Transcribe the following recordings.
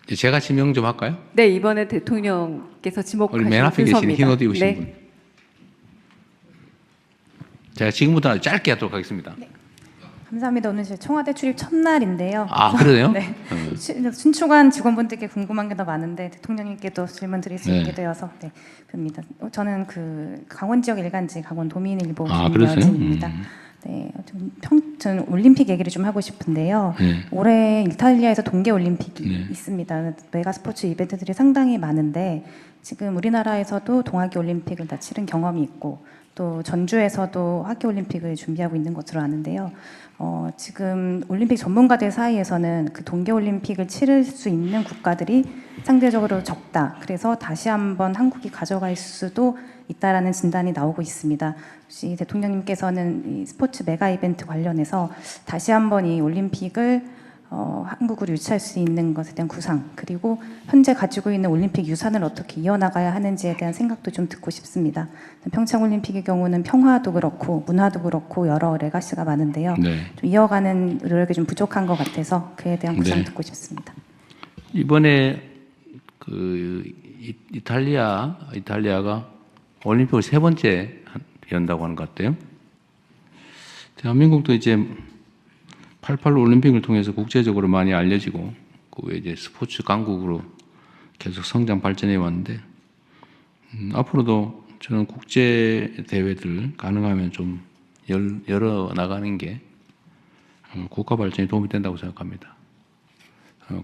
제가 지명 좀 할까요? 네, 이번에 대통령께서 우리 지목하신 맨 앞에 계신 순서입니다. 흰 옷 입으신 네. 분. 제가 지금부터 짧게 하도록 하겠습니다. 감사합니다. 오늘 제 청와대 출입 첫날인데요. 아, 그러네요? 네. 신축한 직원분들께 궁금한 게 더 많은데 대통령님께도 질문 드릴 수 네. 있게 되어서 네, 봅니다. 저는 그 강원 지역 일간지 강원 도민일보 아, 그러세요? 김여진입니다. 네, 저는 올림픽 얘기를 좀 하고 싶은데요. 네. 올해 이탈리아에서 동계 올림픽이 네. 있습니다. 메가 스포츠 이벤트들이 상당히 많은데 지금 우리나라에서도 동학의 올림픽을 다 치른 경험이 있고 또 전주에서도 하계 올림픽을 준비하고 있는 것으로 아는데요. 지금 올림픽 전문가들 사이에서는 그 동계 올림픽을 치를 수 있는 국가들이 상대적으로 적다. 그래서 다시 한번 한국이 가져갈 수도 있다라는 진단이 나오고 있습니다. 혹시 대통령님께서는 이 스포츠 메가 이벤트 관련해서 다시 한번 이 올림픽을 한국으로 유치할 수 있는 것에 대한 구상, 그리고 현재 가지고 있는 올림픽 유산을 어떻게 이어나가야 하는지에 대한 생각도 좀 듣고 싶습니다. 평창올림픽의 경우는 평화도 그렇고 문화도 그렇고 여러 레가시가 많은데요. 네. 좀 이어가는 노력이 좀 부족한 것 같아서 그에 대한 구상 네. 듣고 싶습니다. 이번에 그 이탈리아가 올림픽을 3번째 연다고 하는 것 같아요. 대한민국도 이제 88 올림픽을 통해서 국제적으로 많이 알려지고 그 외에 이제 스포츠 강국으로 계속 성장 발전해 왔는데 앞으로도 저는 국제 대회들 가능하면 좀 열어 나가는 게 국가 발전에 도움이 된다고 생각합니다.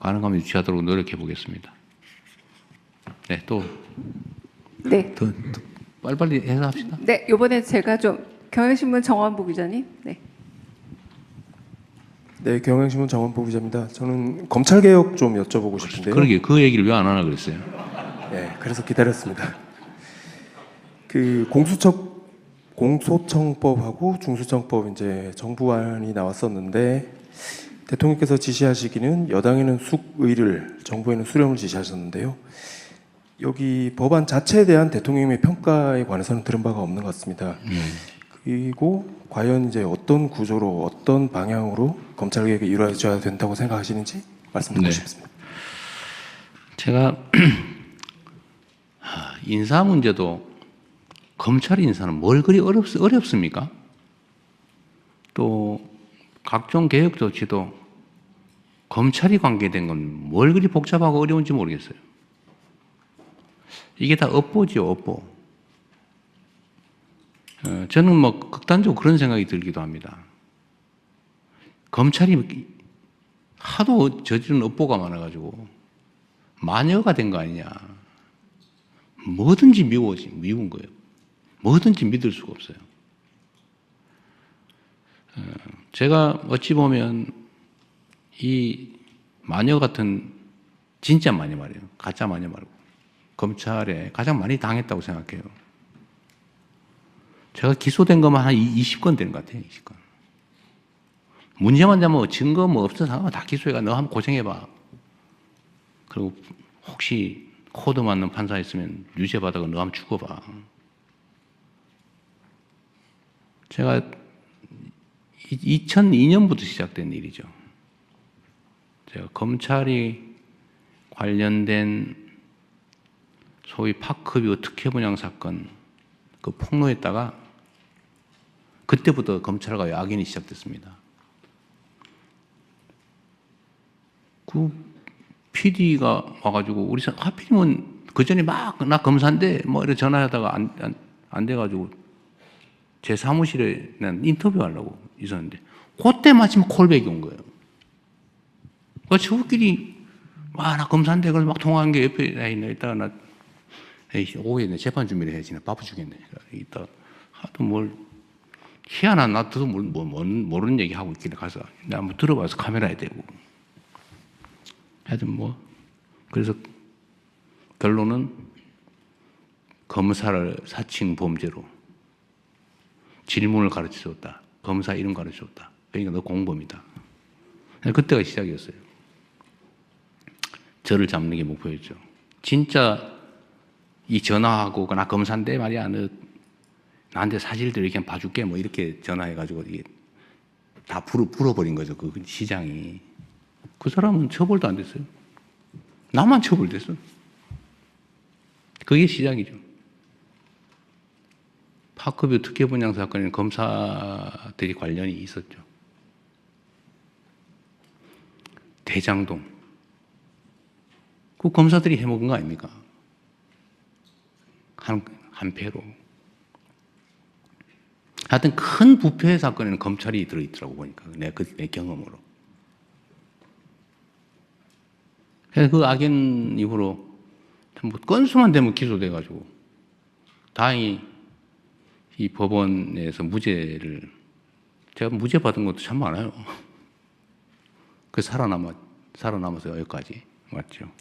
가능하면 유치하도록 노력해 보겠습니다. 네, 또 네. 더 빨리빨리 해서 합시다. 네, 이번에 제가 좀 경향신문 정원보 기자님. 네. 네, 경향신문 정원보 기자입니다. 저는 검찰 개혁 좀 여쭤보고 싶은데요. 그러게 그 얘기를 왜 안 하나 그랬어요. 네, 그래서 기다렸습니다. 그 공소청법하고 중수청법 이제 정부안이 나왔었는데 대통령께서 지시하시기는 여당에는 숙의를, 정부에는 수렴을 지시하셨는데요. 여기 법안 자체에 대한 대통령의 평가에 관해서는 들은 바가 없는 것 같습니다. 그리고 과연 이제 어떤 구조로 어떤 방향으로 검찰 개혁이 이루어져야 된다고 생각하시는지 말씀 듣고 네. 싶습니다. 제가 인사 문제도 검찰 인사는 뭘 그리 어렵습니까? 또 각종 개혁 조치도 검찰이 관계된 건 뭘 그리 복잡하고 어려운지 모르겠어요. 이게 다 업보죠, 업보. 저는 뭐 극단적으로 그런 생각이 들기도 합니다. 검찰이 하도 저지른 업보가 많아가지고 마녀가 된 거 아니냐. 뭐든지 미운 거예요. 뭐든지 믿을 수가 없어요. 제가 어찌 보면 이 마녀 같은 진짜 마녀 말이에요. 가짜 마녀 말고 검찰에 가장 많이 당했다고 생각해요. 제가 기소된 것만 한 20건 되는 것 같아요. 20건. 문제만 되면 증거 뭐 없어서 다 기소해가 너 한번 고생해봐. 그리고 혹시 코드 맞는 판사 있으면 유죄 받아가 너 한번 죽어봐. 제가 2002년부터 시작된 일이죠. 제가 검찰이 관련된 소위 파크뷰 특혜 분양 사건 그 폭로했다가 그때부터 검찰과 야견이 시작됐습니다. 그 PD가 와가지고 우리 하필이면 그 전에 막 나 검사인데 뭐 이렇게 전화하다가 안 돼가지고 제 사무실에 난 인터뷰하려고 있었는데 그때 마침 콜백이 온 거예요. 그 저끼리 나 검사인데 그걸 막 통화한 게 옆에 있다가 나 오후에 내 재판 준비를 해야지 나 바빠 죽겠네. 이따 하도 뭘 희한한 나도 모르는 얘기 하고 있길래 가서 나 한번 들어봐서 카메라에 대고 하여튼 뭐 그래서 결론은 검사를 사칭 범죄로 질문을 가르쳐줬다. 검사 이름 가르쳐줬다. 그러니까 너 공범이다. 그때가 시작이었어요. 저를 잡는 게 목표였죠. 진짜 이 전화하고 나 검사인데 말이야 너 나한테 사실대로 이렇게 봐줄게 뭐 이렇게 전화해가지고 이게 다 불어버린 거죠. 그 시장이. 그 사람은 처벌도 안 됐어요. 나만 처벌됐어. 그게 시작이죠. 파크뷰 특혜 분양 사건에는 검사들이 관련이 있었죠. 대장동. 그 검사들이 해먹은 거 아닙니까? 한 패로. 하여튼 큰 부패 사건에는 검찰이 들어있더라고 보니까. 내 경험으로. 그래서 그 악연 이후로 뭐 건수만 되면 기소돼가지고 다행히 이 법원에서 무죄를 제가 무죄 받은 것도 참 많아요. 그 살아남아서 여기까지 왔죠.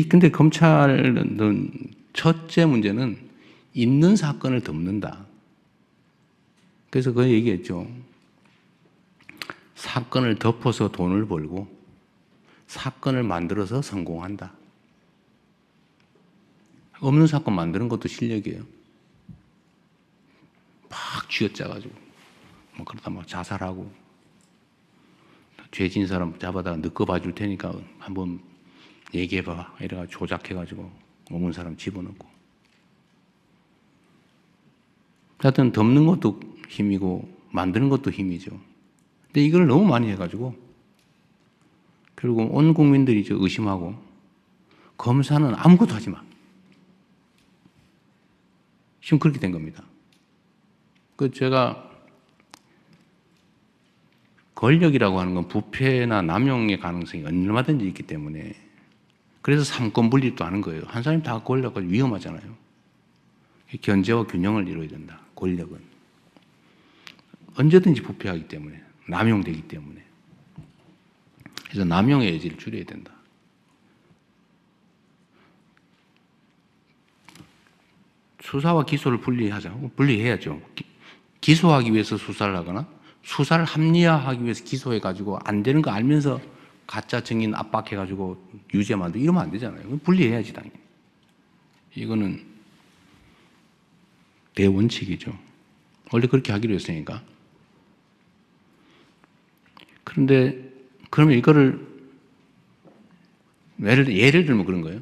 근데 검찰은 첫째 문제는 있는 사건을 덮는다. 그래서 그 얘기했죠. 사건을 덮어서 돈을 벌고 사건을 만들어서 성공한다. 없는 사건 만드는 것도 실력이에요. 막 쥐어짜가지고 뭐 그러다 막 자살하고 죄 진 사람 잡아다가 넣고 봐줄 테니까 한번 얘기해봐 이래가지고 조작해가지고 없는 사람 집어넣고. 하여튼 덮는 것도 힘이고 만드는 것도 힘이죠. 근데 이걸 너무 많이 해가지고 결국 온 국민들이 의심하고 검사는 아무것도 하지 마. 지금 그렇게 된 겁니다. 제가 권력이라고 하는 건 부패나 남용의 가능성이 얼마든지 있기 때문에 그래서 삼권 분립도 하는 거예요. 한 사람이 다 권력은 위험하잖아요. 견제와 균형을 이루어야 된다. 권력은. 언제든지 부패하기 때문에 남용되기 때문에. 그래서 남용의 여지를 줄여야 된다. 수사와 기소를 분리해야죠. 기소하기 위해서 수사를 하거나 수사를 합리화하기 위해서 기소해가지고 안 되는 거 알면서 가짜 증인 압박해가지고 유죄 만들고 이러면 안 되잖아요. 분리해야지 당연히. 이거는 대원칙이죠. 원래 그렇게 하기로 했으니까. 그런데 그러면 이거를 예를 들면 그런 거예요.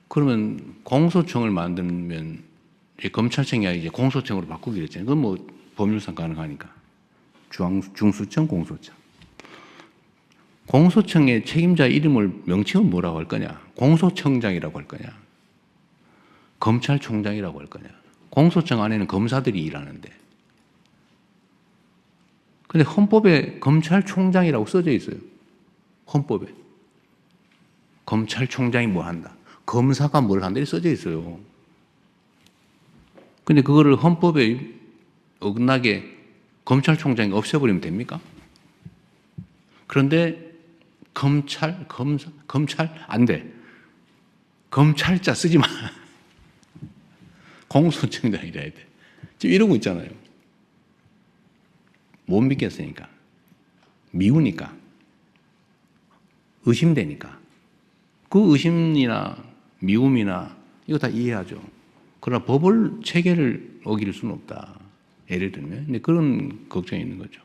그러면 공소청을 만들면 검찰청이 이제 공소청으로 바꾸기로 했잖아요. 그건 뭐 법률상 가능하니까. 중수청, 공소청. 공소청의 책임자 이름을 명칭은 뭐라고 할 거냐? 공소청장이라고 할 거냐? 검찰총장이라고 할 거냐? 공소청 안에는 검사들이 일하는데. 근데 헌법에 검찰총장이라고 써져 있어요. 헌법에. 검찰총장이 뭐 한다. 검사가 뭘 한다. 이렇게 써져 있어요. 근데 그거를 헌법에 어긋나게 검찰총장이 없애버리면 됩니까? 그런데 검찰 안 돼. 검찰자 쓰지 마. 공소청장이라 해야 돼. 지금 이러고 있잖아요. 못 믿겠으니까. 미우니까. 의심되니까. 그 의심이나 미움이나 이거 다 이해하죠. 그러나 법을 체계를 어길 수는 없다. 예를 들면. 근데 그런 걱정이 있는 거죠.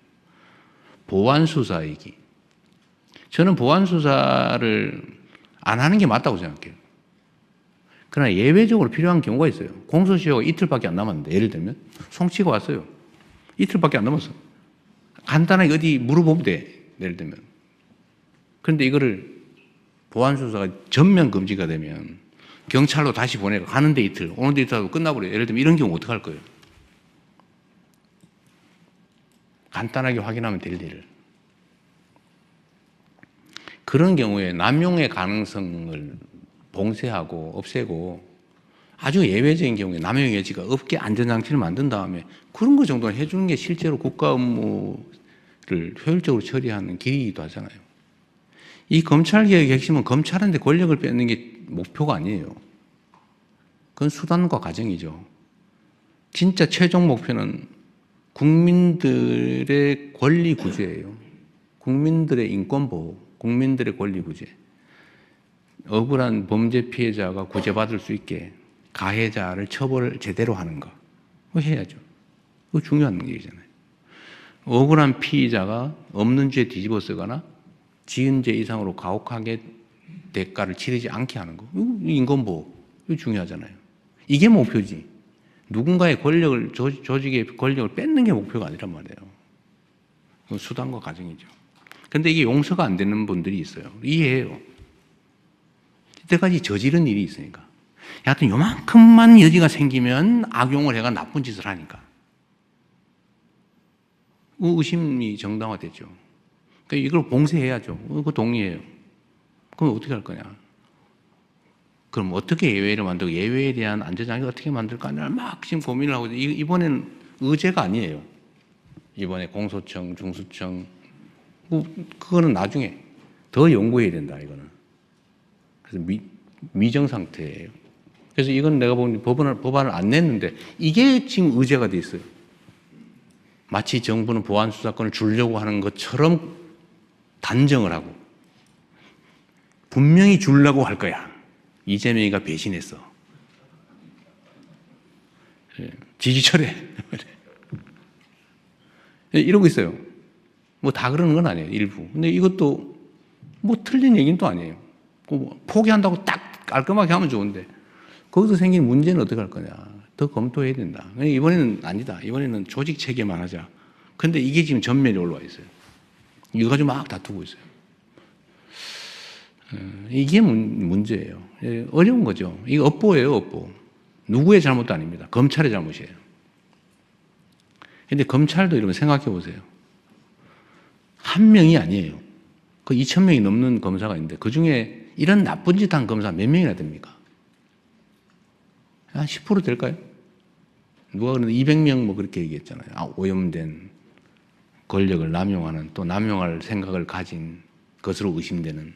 보완수사이기. 저는 보완수사를 안 하는 게 맞다고 생각해요. 그러나 예외적으로 필요한 경우가 있어요. 공소시효가 이틀밖에 안 남았는데, 예를 들면, 송치가 왔어요. 이틀밖에 안 남았어. 간단하게 어디 물어보면 돼. 예를 들면. 그런데 이거를 보완수사가 전면 금지가 되면 경찰로 다시 보내고 가는데 이틀, 오는데 이틀 하고 끝나버려요. 예를 들면 이런 경우 어떡할 거예요? 간단하게 확인하면 될 일을. 그런 경우에 남용의 가능성을 봉쇄하고 없애고 아주 예외적인 경우에 남용의 여지가 없게 안전장치를 만든 다음에 그런 거 정도는 해주는 게 실제로 국가 업무를 효율적으로 처리하는 길이기도 하잖아요. 이 검찰개혁의 핵심은 검찰한테 권력을 뺏는 게 목표가 아니에요. 그건 수단과 과정이죠. 진짜 최종 목표는 국민들의 권리 구제예요. 국민들의 인권 보호, 국민들의 권리 구제. 억울한 범죄 피해자가 구제받을 수 있게 가해자를 처벌을 제대로 하는 거. 그거 해야죠. 그거 중요한 얘기잖아요. 억울한 피의자가 없는 죄 뒤집어 쓰거나 지은 죄 이상으로 가혹하게 대가를 치르지 않게 하는 거. 이거 인권보호. 이거 중요하잖아요. 이게 목표지. 누군가의 권력을, 조직의 권력을 뺏는 게 목표가 아니란 말이에요. 그건 수단과 과정이죠. 근데 이게 용서가 안 되는 분들이 있어요. 이해해요. 이때까지 저지른 일이 있으니까. 하여튼 요만큼만 여지가 생기면 악용을 해가 나쁜 짓을 하니까. 의심이 정당화되죠. 그러니까 이걸 봉쇄해야죠. 그거 동의해요. 그럼 어떻게 할 거냐? 그럼 어떻게 예외를 만들고 예외에 대한 안전장치를 어떻게 만들까를 막 지금 고민을 하고 이번에는 의제가 아니에요. 이번에 공소청, 중수청 그거는 나중에 더 연구해야 된다 이거는. 그래서 미정 상태예요. 그래서 이건 내가 보니 법안을 안 냈는데 이게 지금 의제가 돼 있어요. 마치 정부는 보안 수사권을 주려고 하는 것처럼 단정을 하고 분명히 주려고 할 거야. 이재명이가 배신했어. 지지철에 이러고 있어요. 뭐 다 그러는 건 아니에요. 일부. 근데 이것도 뭐 틀린 얘기는 또 아니에요. 포기한다고 딱 깔끔하게 하면 좋은데 거기서 생긴 문제는 어떻게 할 거냐. 더 검토해야 된다. 이번에는 아니다. 이번에는 조직 체계만 하자. 근데 이게 지금 전면에 올라와 있어요. 이거 가지고 막 다투고 있어요. 이게 문제예요. 어려운 거죠. 이거 업보예요, 업보. 누구의 잘못도 아닙니다. 검찰의 잘못이에요. 근데 검찰도 이러면 생각해 보세요. 한 명이 아니에요. 그 2,000명이 넘는 검사가 있는데 그 중에 이런 나쁜 짓 한 검사 몇 명이나 됩니까? 한 10% 될까요? 누가 그러는데 200명 뭐 그렇게 얘기했잖아요. 오염된 권력을 남용하는 또 남용할 생각을 가진 것으로 의심되는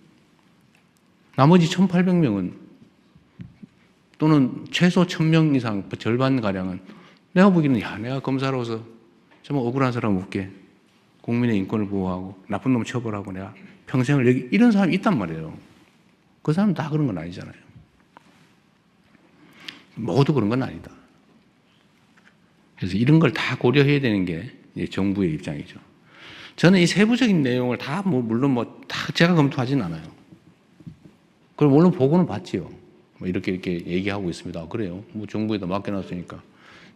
나머지 1,800명은 또는 최소 1,000명 이상 절반가량은 내가 보기에는 내가 검사로서 정말 억울한 사람 없게 국민의 인권을 보호하고 나쁜 놈 처벌하고 내가 평생을 여기 이런 사람이 있단 말이에요. 그 사람 다 그런 건 아니잖아요. 모두 그런 건 아니다. 그래서 이런 걸 다 고려해야 되는 게 이제 정부의 입장이죠. 저는 이 세부적인 내용을 다 물론 다 제가 검토하진 않아요. 그럼 물론 보고는 봤지요. 이렇게 얘기하고 있습니다. 그래요. 정부에다 맡겨놨으니까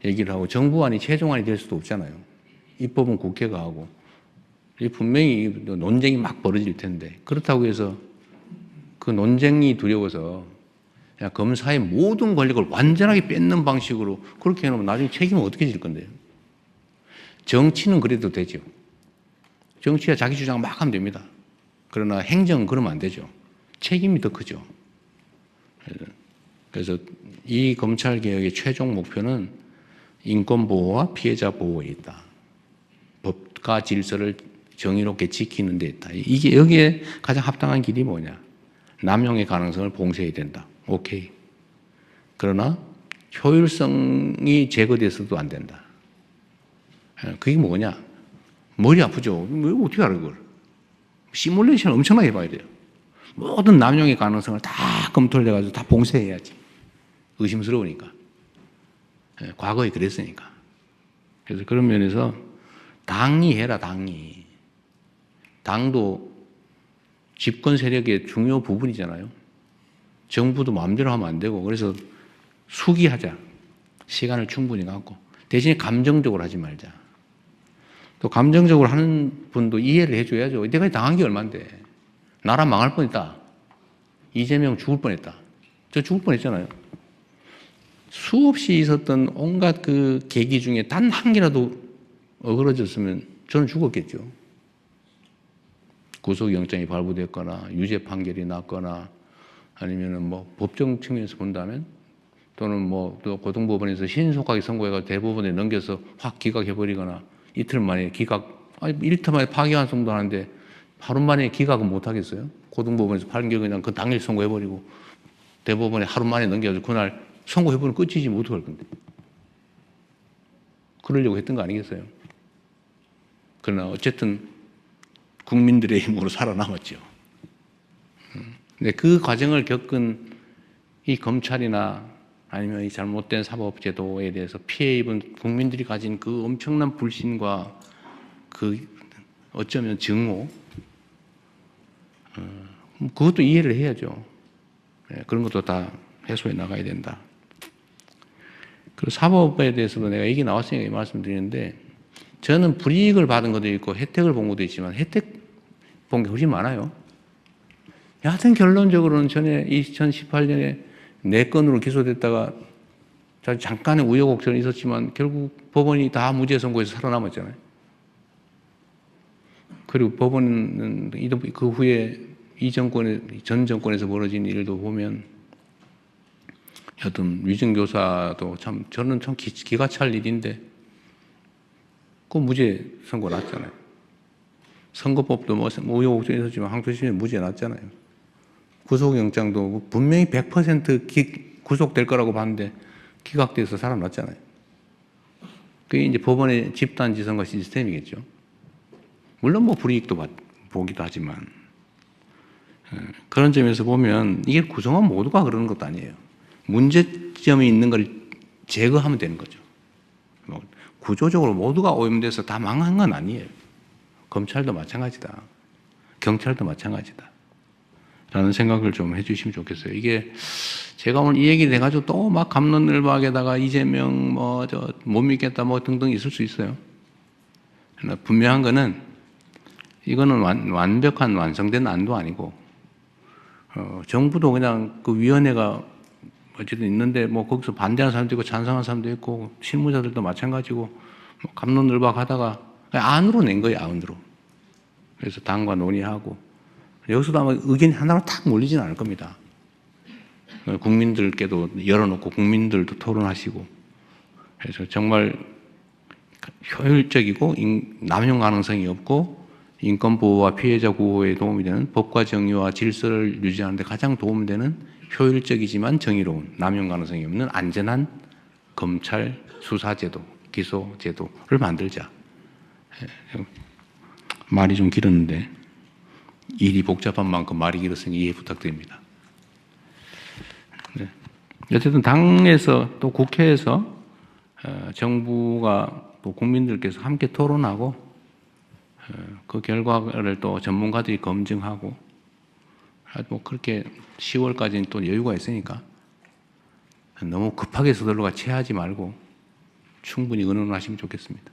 얘기를 하고 정부안이 최종안이 될 수도 없잖아요. 입법은 국회가 하고 분명히 논쟁이 막 벌어질 텐데 그렇다고 해서 그 논쟁이 두려워서 그냥 검사의 모든 권력을 완전하게 뺏는 방식으로 그렇게 해놓으면 나중에 책임은 어떻게 질 건데요? 정치는 그래도 되죠. 정치가 자기 주장 막 하면 됩니다. 그러나 행정은 그러면 안 되죠. 책임이 더 크죠. 그래서 이 검찰개혁의 최종 목표는 인권보호와 피해자 보호에 있다. 법과 질서를 정의롭게 지키는 데 있다. 이게 여기에 가장 합당한 길이 뭐냐. 남용의 가능성을 봉쇄해야 된다. 오케이. 그러나 효율성이 제거돼서도 안 된다. 그게 뭐냐. 머리 아프죠. 어떻게 알아 그걸. 시뮬레이션 엄청나게 해봐야 돼요. 모든 남용의 가능성을 다 검토를 해가지고 다 봉쇄해야지. 의심스러우니까. 과거에 그랬으니까. 그래서 그런 면에서 당이 해라, 당이. 당도 집권 세력의 중요 부분이잖아요. 정부도 마음대로 하면 안 되고, 그래서 수기하자. 시간을 충분히 갖고. 대신에 감정적으로 하지 말자. 또 감정적으로 하는 분도 이해를 해줘야죠. 내가 당한 게 얼만데. 나라 망할 뻔했다. 이재명 죽을 뻔했다. 저 죽을 뻔했잖아요. 수없이 있었던 온갖 그 계기 중에 단 한 개라도 어그러졌으면 저는 죽었겠죠. 구속영장이 발부됐거나 유죄 판결이 났거나 아니면은 뭐 법정 측면에서 본다면 또는 뭐 또 고등법원에서 신속하게 선고해가 대법원에 넘겨서 확 기각해버리거나 이틀 만에 이틀 만에 파기환송도 하는데 하루 만에 기각은 못 하겠어요? 고등법원에서 판결 그냥 그 당일 선고해버리고 대법원에 하루 만에 넘겨서 그날 선고해버리면 끝이지 뭐 어떡할 건데. 그러려고 했던 거 아니겠어요? 그러나 어쨌든 국민들의 힘으로 살아남았죠. 근데 그 과정을 겪은 이 검찰이나 아니면 이 잘못된 사법제도에 대해서 피해 입은 국민들이 가진 그 엄청난 불신과 그 어쩌면 증오, 그것도 이해를 해야죠. 예, 그런 것도 다 해소해 나가야 된다. 그리고 사법에 대해서도 내가 얘기 나왔으니까 말씀드리는데, 저는 불이익을 받은 것도 있고 혜택을 본 것도 있지만 혜택 본 게 훨씬 많아요. 여하튼 결론적으로는 전에 2018년에 4건으로 기소됐다가 잠깐의 우여곡절이 있었지만 결국 법원이 다 무죄 선고해서 살아남았잖아요. 그리고 법원은 그 후에 전 정권에서 벌어진 일도 보면 여튼 위증교사도 참 저는 참 기가 찰 일인데 그 무죄 선고 났잖아요. 선거법도 뭐 우여곡절이 있었지만 항소심에 무죄 났잖아요. 구속영장도 분명히 100% 구속될 거라고 봤는데 기각돼서 살아났잖아요. 그게 이제 법원의 집단지성과 시스템이겠죠. 물론 뭐 불이익도 보기도 하지만 그런 점에서 보면 이게 구성원 모두가 그러는 것도 아니에요. 문제점이 있는 걸 제거하면 되는 거죠. 뭐 구조적으로 모두가 오염돼서 다 망한 건 아니에요. 검찰도 마찬가지다. 경찰도 마찬가지다. 라는 생각을 좀 해주시면 좋겠어요. 이게 제가 오늘 이 얘기를 해가지고 또 막 갑론을박에다가 이재명 못 믿겠다 뭐 등등 있을 수 있어요. 그러나 분명한 거는 이거는 완벽한 완성된 안도 아니고 정부도 그냥 그 위원회가 어쨌든 있는데 뭐 거기서 반대하는 사람도 있고 찬성하는 사람도 있고 실무자들도 마찬가지고 뭐 갑론을박하다가 안으로 낸 거예요. 안으로. 그래서 당과 논의하고 여기서도 아마 의견이 하나로 탁 몰리지는 않을 겁니다. 국민들께도 열어놓고 국민들도 토론하시고 그래서 정말 효율적이고 남용 가능성이 없고 인권 보호와 피해자 구호에 도움이 되는 법과 정의와 질서를 유지하는 데 가장 도움되는 효율적이지만 정의로운 남용 가능성이 없는 안전한 검찰 수사제도, 기소제도를 만들자. 말이 좀 길었는데 일이 복잡한 만큼 말이 길었으니 이해 부탁드립니다. 네. 어쨌든 당에서 또 국회에서 정부가 또 국민들께서 함께 토론하고 그 결과를 또 전문가들이 검증하고 뭐 그렇게 10월까지는 또 여유가 있으니까 너무 급하게 서둘러가 체하지 말고 충분히 의논하시면 좋겠습니다.